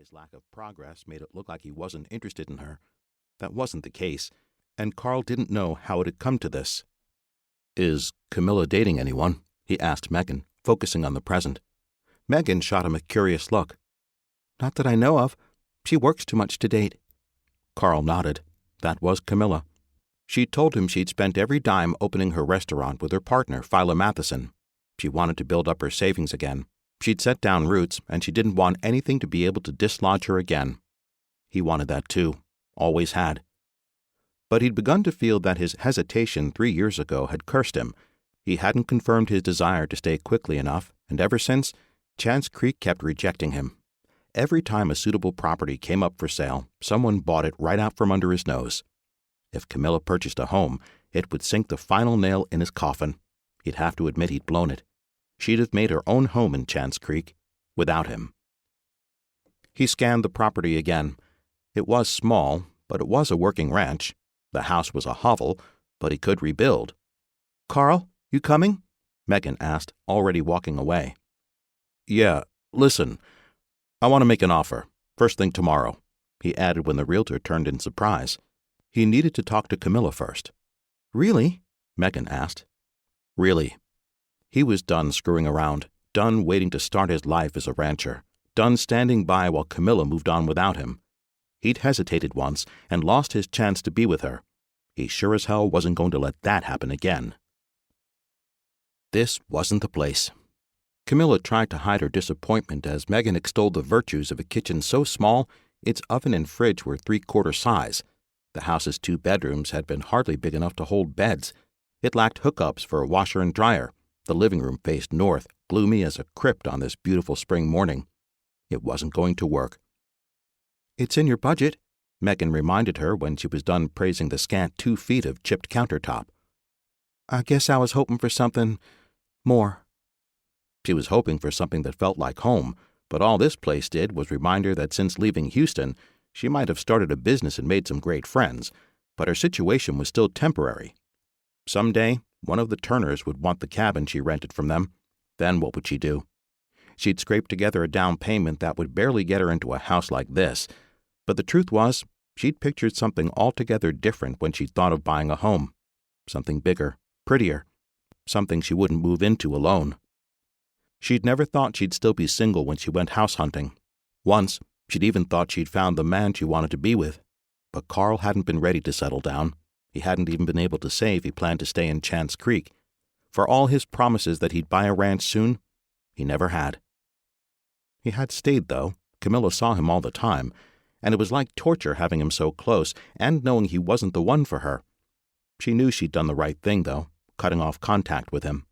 His lack of progress made it look like he wasn't interested in her. That wasn't the case, and Carl didn't know how it had come to this. "Is Camila dating anyone?" he asked Megan, focusing on the present. Megan shot him a curious look. "Not that I know of. She works too much to date." Carl nodded. That was Camila. She'd told him she'd spent every dime opening her restaurant with her partner, Phila Matheson. She wanted to build up her savings again. She'd set down roots, and she didn't want anything to be able to dislodge her again. He wanted that too. Always had. But he'd begun to feel that his hesitation 3 years ago had cursed him. He hadn't confirmed his desire to stay quickly enough, and ever since, Chance Creek kept rejecting him. Every time a suitable property came up for sale, someone bought it right out from under his nose. If Camila purchased a home, it would sink the final nail in his coffin. He'd have to admit he'd blown it. She'd have made her own home in Chance Creek, without him. He scanned the property again. It was small, but it was a working ranch. The house was a hovel, but he could rebuild. "Carl, you coming?" Megan asked, already walking away. "Yeah, listen, I want to make an offer, first thing tomorrow," he added when the realtor turned in surprise. He needed to talk to Camila first. "Really?" Megan asked. "Really." He was done screwing around, done waiting to start his life as a rancher, done standing by while Camila moved on without him. He'd hesitated once and lost his chance to be with her. He sure as hell wasn't going to let that happen again. This wasn't the place. Camila tried to hide her disappointment as Megan extolled the virtues of a kitchen so small its oven and fridge were 3/4 size. The house's 2 bedrooms had been hardly big enough to hold beds. It lacked hookups for a washer and dryer. The living room faced north, gloomy as a crypt on this beautiful spring morning. It wasn't going to work. "It's in your budget," Megan reminded her when she was done praising the scant 2 feet of chipped countertop. "I guess I was hoping for something more." She was hoping for something that felt like home, but all this place did was remind her that since leaving Houston, she might have started a business and made some great friends, but her situation was still temporary. Someday, one of the Turners would want the cabin she rented from them. Then what would she do? She'd scraped together a down payment that would barely get her into a house like this, but the truth was, she'd pictured something altogether different when she'd thought of buying a home. Something bigger, prettier, something she wouldn't move into alone. She'd never thought she'd still be single when she went house hunting. Once, she'd even thought she'd found the man she wanted to be with. But Carl hadn't been ready to settle down. He hadn't even been able to say if he planned to stay in Chance Creek. For all his promises that he'd buy a ranch soon, he never had. He had stayed, though. Camila saw him all the time, and it was like torture having him so close and knowing he wasn't the one for her. She knew she'd done the right thing, though, cutting off contact with him.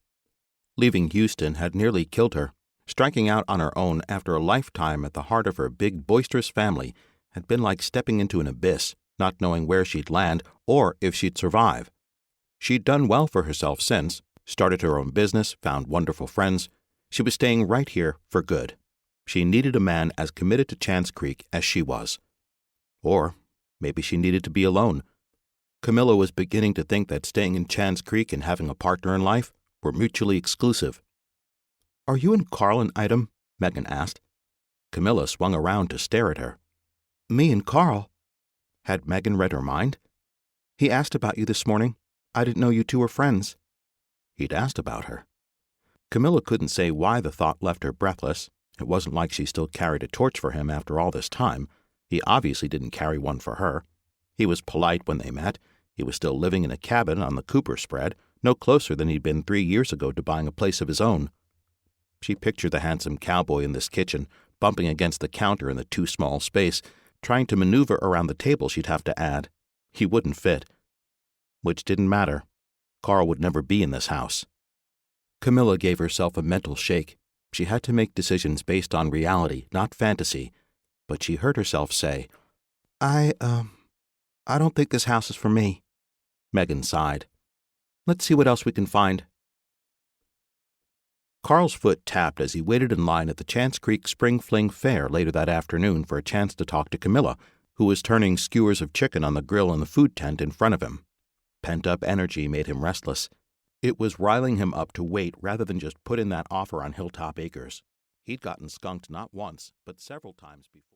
Leaving Houston had nearly killed her. Striking out on her own after a lifetime at the heart of her big, boisterous family had been like stepping into an abyss, not knowing where she'd land or if she'd survive. She'd done well for herself since, started her own business, found wonderful friends. She was staying right here for good. She needed a man as committed to Chance Creek as she was. Or maybe she needed to be alone. Camila was beginning to think that staying in Chance Creek and having a partner in life were mutually exclusive. "Are you and Carl an item?" Megan asked. Camila swung around to stare at her. "Me and Carl?" Had Megan read her mind? "He asked about you this morning. I didn't know you two were friends." He'd asked about her. Camila couldn't say why the thought left her breathless. It wasn't like she still carried a torch for him after all this time. He obviously didn't carry one for her. He was polite when they met. He was still living in a cabin on the Cooper spread, no closer than he'd been 3 years ago to buying a place of his own. She pictured the handsome cowboy in this kitchen, bumping against the counter in the too small space, trying to maneuver around the table she'd have to add. He wouldn't fit. Which didn't matter. Carl would never be in this house. Camila gave herself a mental shake. She had to make decisions based on reality, not fantasy. But she heard herself say, I don't think this house is for me." Megan sighed. "Let's see what else we can find." Carl's foot tapped as he waited in line at the Chance Creek Spring Fling Fair later that afternoon for a chance to talk to Camila, who was turning skewers of chicken on the grill in the food tent in front of him. Pent-up energy made him restless. It was riling him up to wait rather than just put in that offer on Hilltop Acres. He'd gotten skunked not once, but several times before.